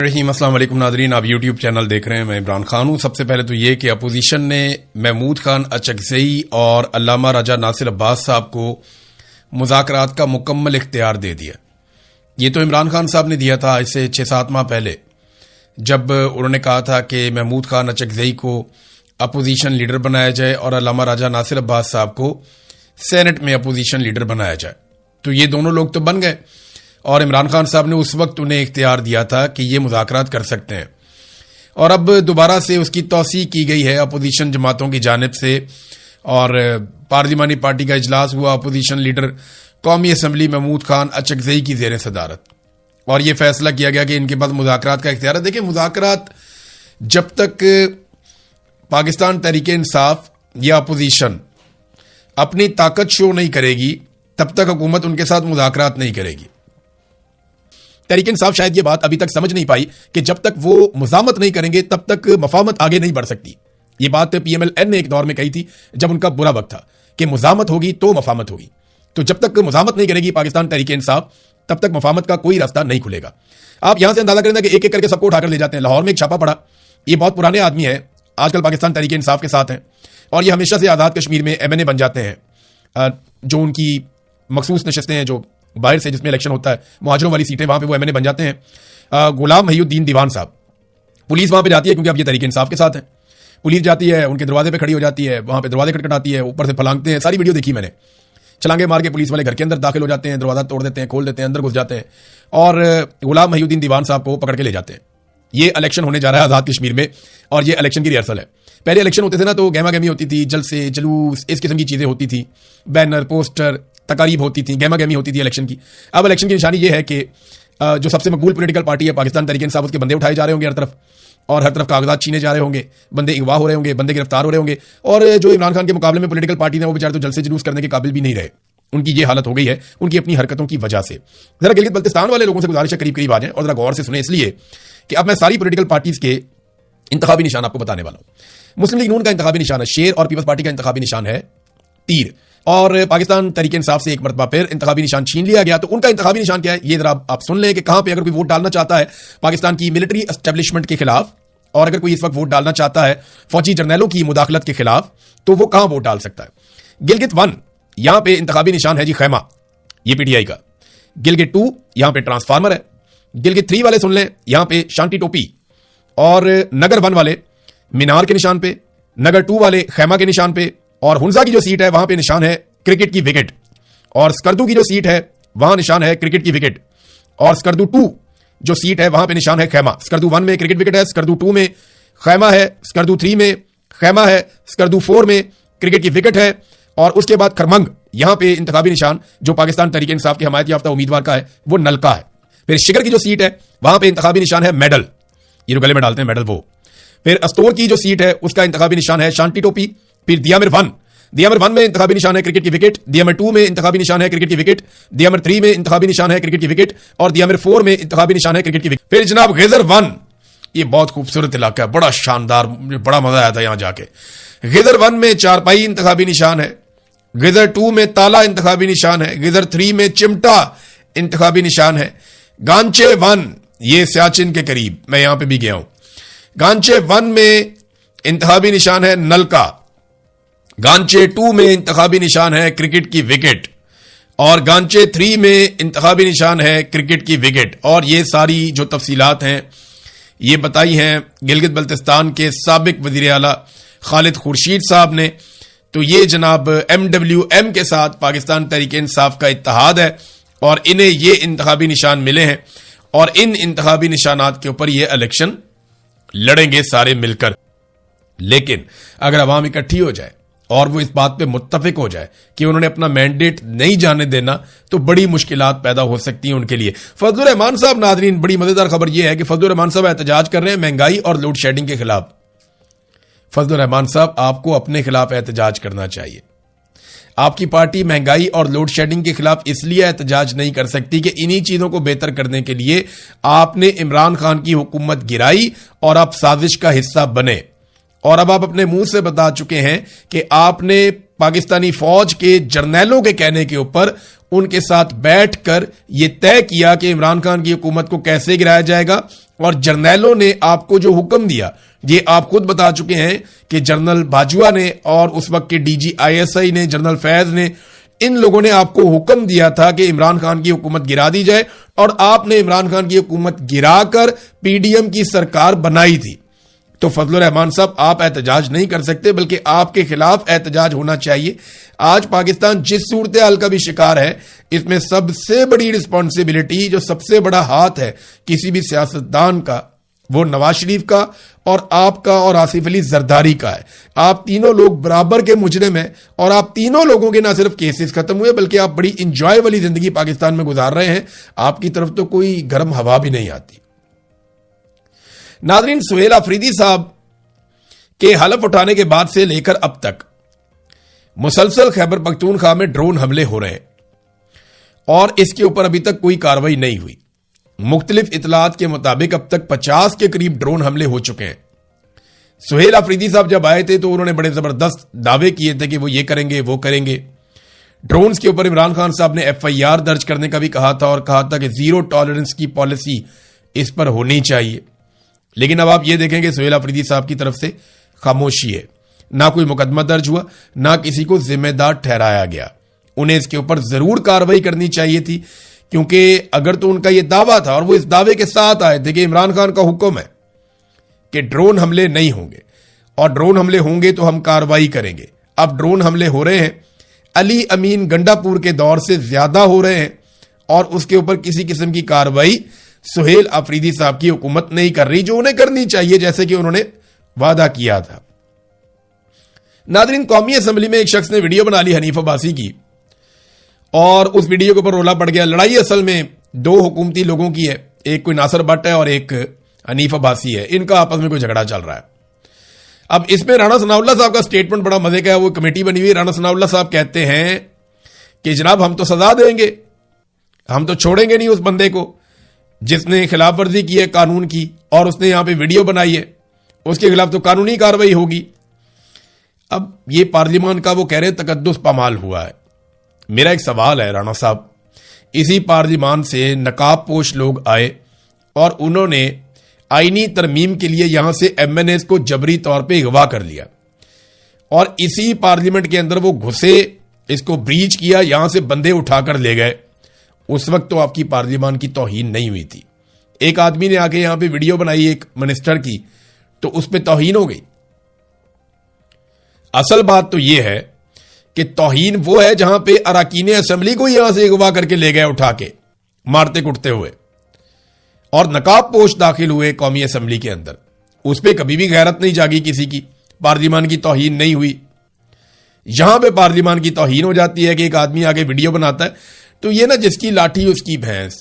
رحیم السلام علیکم ناظرین، آپ یوٹیوب چینل دیکھ رہے ہیں، میں عمران خان ہوں۔ سب سے پہلے تو یہ کہ اپوزیشن نے محمود خان اچکزئی اور علامہ راجہ ناصر عباس صاحب کو مذاکرات کا مکمل اختیار دے دیا۔ یہ تو عمران خان صاحب نے دیا تھا آج سے 6-7 ماہ پہلے، جب انہوں نے کہا تھا کہ محمود خان اچکزئی کو اپوزیشن لیڈر بنایا جائے اور علامہ راجہ ناصر عباس صاحب کو سینٹ میں اپوزیشن لیڈر بنایا جائے۔ تو یہ دونوں لوگ تو بن گئے، اور عمران خان صاحب نے اس وقت انہیں اختیار دیا تھا کہ یہ مذاکرات کر سکتے ہیں، اور اب دوبارہ سے اس کی توسیع کی گئی ہے اپوزیشن جماعتوں کی جانب سے، اور پارلیمانی پارٹی کا اجلاس ہوا۔ اپوزیشن لیڈر قومی اسمبلی محمود خان اچکزئی کی زیر صدارت، اور یہ فیصلہ کیا گیا کہ ان کے پاس مذاکرات کا اختیار ہے۔ دیکھیں، مذاکرات جب تک پاکستان تحریک انصاف یا اپوزیشن اپنی طاقت شو نہیں کرے گی، تب تک حکومت ان کے ساتھ مذاکرات نہیں کرے گی۔ تحریک انصاف شاید یہ بات ابھی تک سمجھ نہیں پائی کہ جب تک وہ مزاحمت نہیں کریں گے تب تک مفاہمت آگے نہیں بڑھ سکتی۔ یہ بات پی ایم ایل این نے ایک دور میں کہی تھی جب ان کا برا وقت تھا کہ مزاحمت ہوگی تو مفاہمت ہوگی۔ تو جب تک مزاحمت نہیں کرے گی پاکستان تحریک انصاف، تب تک مفاہمت کا کوئی راستہ نہیں کھلے گا۔ آپ یہاں سے اندازہ کریں کہ ایک ایک کر کے سب کو اٹھا کر لے جاتے ہیں۔ لاہور میں ایک چھاپا پڑا، یہ بہت پرانے آدمی ہیں، آج کل پاکستان تحریک انصاف کے ساتھ ہیں، اور یہ ہمیشہ سے آزاد کشمیر میں ایم این اے بن جاتے ہیں، جو ان کی مخصوص نشستیں ہیں جو باہر سے جس میں الیکشن ہوتا ہے، مہاجروں والی سیٹیں، وہاں پہ وہ ایم این اے بن جاتے ہیں۔ غلام محی الدین دیوان صاحب، پولیس وہاں پہ جاتی ہے کیونکہ اب یہ تحریک انصاف کے ساتھ ہیں، پولیس جاتی ہے، ان کے دروازے پہ کھڑی ہو جاتی ہے، وہاں پہ دروازے کھٹکھٹاتی ہے، اوپر سے پھلانگتے ہیں، ساری ویڈیو دیکھی میں نے، چھلانگے مار کے پولیس والے گھر کے اندر داخل ہو جاتے ہیں، دروازہ توڑ دیتے ہیں، کھول دیتے ہیں، اندر گھس جاتے ہیں، اور غلام محی الدین دیوان صاحب کو پکڑ کے لے جاتے ہیں۔ یہ الیکشن ہونے جا رہا ہے آزاد کشمیر میں، اور یہ الیکشن کی ریہرسل ہے۔ پہلے الیکشن ہوتے تھے نا، تو گہما گہمی ہوتی تھی، جلسے جلوس اس قسم کی چیزیں ہوتی تھی، بینر پوسٹر تقاریب ہوتی تھی، گہما گہمی ہوتی تھی الیکشن کی۔ اب الیکشن کی نشانی یہ ہے کہ جو سب سے مقبول پولیٹیکل پارٹی ہے پاکستان تحریک انصاف، اس کے بندے اٹھائے جا رہے ہوں گے ہر طرف، اور ہر طرف کاغذات چھینے جا رہے ہوں گے، بندے اغوا ہو رہے ہوں گے، بندے گرفتار ہو رہے ہوں گے، اور جو عمران خان کے مقابلے میں پولیٹیکل پارٹی نے وہ بیچارے تو جلسے جلوس کرنے کے قابل بھی نہیں رہے۔ ان کی یہ حالت ہو گئی ہے ان کی اپنی حرکتوں کی وجہ سے۔ ذرا گلگت بلتستان والے لوگوں سے گزارش ہے قریب قریب آ جائیں اور ذرا غور سے سنیں، اس لیے کہ اب میں ساری پولیٹیکل پارٹیز کے انتخابی نشان آپ کو بتانے والا ہوں۔ مسلم لیگ نون کا انتخابی نشان ہے شیر، اور پیپلز پارٹی کا انتخابی نشان ہے تیر، اور پاکستان تحریک انصاف سے ایک مرتبہ پھر انتخابی نشان چھین لیا گیا۔ تو ان کا انتخابی نشان کیا ہے، یہ ذرا آپ سن لیں کہ کہاں پہ اگر کوئی ووٹ ڈالنا چاہتا ہے پاکستان کی ملٹری اسٹیبلشمنٹ کے خلاف، اور اگر کوئی اس وقت ووٹ ڈالنا چاہتا ہے فوجی جرنیلوں کی مداخلت کے خلاف، تو وہ کہاں ووٹ ڈال سکتا ہے۔ گلگت 1 یہاں پہ انتخابی نشان ہے جی خیمہ، یہ پی ٹی آئی کا۔ گلگت 2 یہاں پہ ٹرانسفارمر ہے۔ گلگت 3 والے سن لیں، یہاں پہ شانتی ٹوپی، اور نگر 1 والے مینار کے نشان پہ، نگر 2 والے خیمہ کے نشان پہ، اور ہنزا کی جو سیٹ ہے وہاں پہ نشان ہے کرکٹ کی وکٹ، اور سکردو کی جو سیٹ ہے وہاں نشان ہے کرکٹ کی وکٹ، اور سکردو 2 جو سیٹ ہے وہاں پہ نشان ہے خیمہ۔ سکردو 1 میں کرکٹ وکٹ ہے، سکردو 2 میں خیمہ ہے، سکردو 3 میں خیمہ ہے، سکردو 4 میں کرکٹ کی وکٹ ہے، اور اس کے بعد خرمنگ یہاں پہ انتخابی نشان جو پاکستان تحریک انصاف کے حمایت یافتہ امیدوار کا ہے وہ نلکا ہے۔ پھر شگر کی جو سیٹ ہے وہاں پہ انتخابی نشان ہے میڈل، یہ جو گلے میں ڈالتے ہیں میڈل وہ۔ پھر استور کی جو سیٹ ہے اس کا انتخابی نشان ہے شانتی ٹوپی۔ پھر دیامر 1 میں انتخابی نشان ہے کرکٹ کی وکٹ، دیامر 2 میں انتخابی نشان ہے کرکٹ کی وکٹ، دیامر 3 میں انتخابی نشان ہے کرکٹ کی وکٹ، اور دیامر 4 میں انتخابی نشان ہے کرکٹ کی وکٹ۔ پھر جناب غیظر 1، یہ بہت خوبصورت علاقہ ہے، بڑا شاندار، بڑا مزہ آیا تھا یہاں جا کے۔ غیظر 1 میں چارپائی انتخابی نشان ہے، غیظر 2 میں تالا انتخابی نشان ہے، غیظر 3 میں چمٹا انتخابی نشان ہے، گانچے 1 یہ سیاچن کے قریب، میں یہاں پہ بھی گیا ہوں، گانچے 1 میں انتخابی نشان ہے نلکا، گانچے 2 میں انتخابی نشان ہے کرکٹ کی وکٹ، اور گانچے 3 میں انتخابی نشان ہے کرکٹ کی وکٹ۔ اور یہ ساری جو تفصیلات ہیں یہ بتائی ہیں گلگت بلتستان کے سابق وزیر اعلیٰ خالد خورشید صاحب نے۔ تو یہ جناب ایم ڈبلیو ایم کے ساتھ پاکستان تحریک انصاف کا اتحاد ہے، اور انہیں یہ انتخابی نشان ملے ہیں، اور ان انتخابی نشانات کے اوپر یہ الیکشن لڑیں گے سارے مل کر۔ لیکن اگر عوام اکٹھی ہو جائے اور وہ اس بات پہ متفق ہو جائے کہ انہوں نے اپنا مینڈیٹ نہیں جانے دینا، تو بڑی مشکلات پیدا ہو سکتی ہیں ان کے لیے۔ فضل الرحمان صاحب، ناظرین بڑی مزیدار خبر یہ ہے کہ فضل الرحمان صاحب احتجاج کر رہے ہیں مہنگائی اور لوڈ شیڈنگ کے خلاف۔ فضل الرحمان صاحب، آپ کو اپنے خلاف احتجاج کرنا چاہیے۔ آپ کی پارٹی مہنگائی اور لوڈ شیڈنگ کے خلاف اس لیے احتجاج نہیں کر سکتی کہ انہی چیزوں کو بہتر کرنے کے لیے آپ نے عمران خان کی حکومت گرائی اور آپ سازش کا حصہ بنے، اور اب آپ اپنے منہ سے بتا چکے ہیں کہ آپ نے پاکستانی فوج کے جرنیلوں کے کہنے کے اوپر ان کے ساتھ بیٹھ کر یہ طے کیا کہ عمران خان کی حکومت کو کیسے گرایا جائے گا، اور جرنیلوں نے آپ کو جو حکم دیا، یہ آپ خود بتا چکے ہیں کہ جنرل باجوہ نے اور اس وقت کے ڈی جی ISI نے، جنرل فیض نے، ان لوگوں نے آپ کو حکم دیا تھا کہ عمران خان کی حکومت گرا دی جائے، اور آپ نے عمران خان کی حکومت گرا کر PDM کی سرکار بنائی تھی۔ تو فضل الرحمان صاحب، آپ احتجاج نہیں کر سکتے، بلکہ آپ کے خلاف احتجاج ہونا چاہیے۔ آج پاکستان جس صورتحال کا بھی شکار ہے، اس میں سب سے بڑی رسپانسبلٹی، جو سب سے بڑا ہاتھ ہے کسی بھی سیاستدان کا، وہ نواز شریف کا اور آپ کا اور آصف علی زرداری کا ہے۔ آپ تینوں لوگ برابر کے مجرم ہیں، اور آپ تینوں لوگوں کے نہ صرف کیسز ختم ہوئے، بلکہ آپ بڑی انجوائے والی زندگی پاکستان میں گزار رہے ہیں۔ آپ کی طرف تو کوئی گرم ہوا بھی نہیں آتی۔ ناظرین، سہیل آفریدی صاحب کے حلف اٹھانے کے بعد سے لے کر اب تک مسلسل خیبر پختونخوا میں ڈرون حملے ہو رہے ہیں، اور اس کے اوپر ابھی تک کوئی کارروائی نہیں ہوئی۔ مختلف اطلاعات کے مطابق اب تک 50 کے قریب ڈرون حملے ہو چکے ہیں۔ سہیل آفریدی صاحب جب آئے تھے تو انہوں نے بڑے زبردست دعوے کیے تھے کہ وہ یہ کریں گے، وہ کریں گے۔ ڈرونز کے اوپر عمران خان صاحب نے FIR درج کرنے کا بھی کہا تھا، اور کہا تھا کہ زیرو ٹالرنس کی پالیسی اس پر ہونی چاہیے۔ لیکن اب آپ یہ دیکھیں کہ سہیل آفریدی صاحب کی طرف سے خاموشی ہے، نہ کوئی مقدمہ درج ہوا، نہ کسی کو ذمہ دار ٹھہرایا گیا۔ انہیں اس کے اوپر ضرور کارروائی کرنی چاہیے تھی، کیونکہ اگر تو ان کا یہ دعویٰ تھا، اور وہ اس دعوے کے ساتھ آئے تھے کہ عمران خان کا حکم ہے کہ ڈرون حملے نہیں ہوں گے، اور ڈرون حملے ہوں گے تو ہم کارروائی کریں گے۔ اب ڈرون حملے ہو رہے ہیں، علی امین گنڈا پور کے دور سے زیادہ ہو رہے ہیں، اور اس کے اوپر کسی قسم کی کارروائی سہیل آفریدی صاحب کی حکومت نہیں کر رہی، جو انہیں کرنی چاہیے، جیسے کہ انہوں نے وعدہ کیا تھا۔ ناظرین، قومی اسمبلی میں ایک شخص نے ویڈیو بنا لی حنیف عباسی کی، اور اس ویڈیو کے اوپر رولا پڑ گیا۔ لڑائی اصل میں دو حکومتی لوگوں کی ہے، ایک کوئی ناصر بٹ ہے اور ایک حنیف عباسی ہے، ان کا آپس میں کوئی جھگڑا چل رہا ہے۔ اب اس میں رانا ثناء اللہ صاحب کا سٹیٹمنٹ بڑا مزے کا ہے، وہ کمیٹی بنی ہوئی۔ رانا ثناء اللہ صاحب کہتے ہیں کہ جناب ہم تو سزا دیں گے، ہم تو چھوڑیں گے نہیں اس بندے کو جس نے خلاف ورزی کی ہے قانون کی، اور اس نے یہاں پہ ویڈیو بنائی ہے، اس کے خلاف تو قانونی کارروائی ہوگی۔ اب یہ پارلیمان کا وہ کہہ رہے تقدس پامال ہوا ہے۔ میرا ایک سوال ہے رانا صاحب، اسی پارلیمان سے نقاب پوش لوگ آئے اور انہوں نے آئینی ترمیم کے لیے یہاں سے MNAs کو جبری طور پہ اغوا کر لیا، اور اسی پارلیمنٹ کے اندر وہ گھسے، اس کو بریچ کیا، یہاں سے بندے اٹھا کر لے گئے۔ اس وقت تو آپ کی پارلیمان کی توہین نہیں ہوئی تھی۔ ایک آدمی نے آ کے یہاں پہ ویڈیو بنائی ایک منسٹر کی، تو اس پہ توہین ہو گئی۔ اصل بات تو یہ ہے کہ توہین وہ ہے جہاں پہ اراکین اسمبلی کو یہاں سے اغوا کر کے لے گئے اٹھا کے، مارتے کٹتے ہوئے، اور نقاب پوش داخل ہوئے قومی اسمبلی کے اندر۔ اس پہ کبھی بھی غیرت نہیں جاگی کسی کی، پارلیمان کی توہین نہیں ہوئی۔ یہاں پہ پارلیمان کی توہین ہو جاتی ہے کہ ایک آدمی آگے ویڈیو بناتا ہے، تو یہ نا جس کی لاٹھی اس کی بھینس۔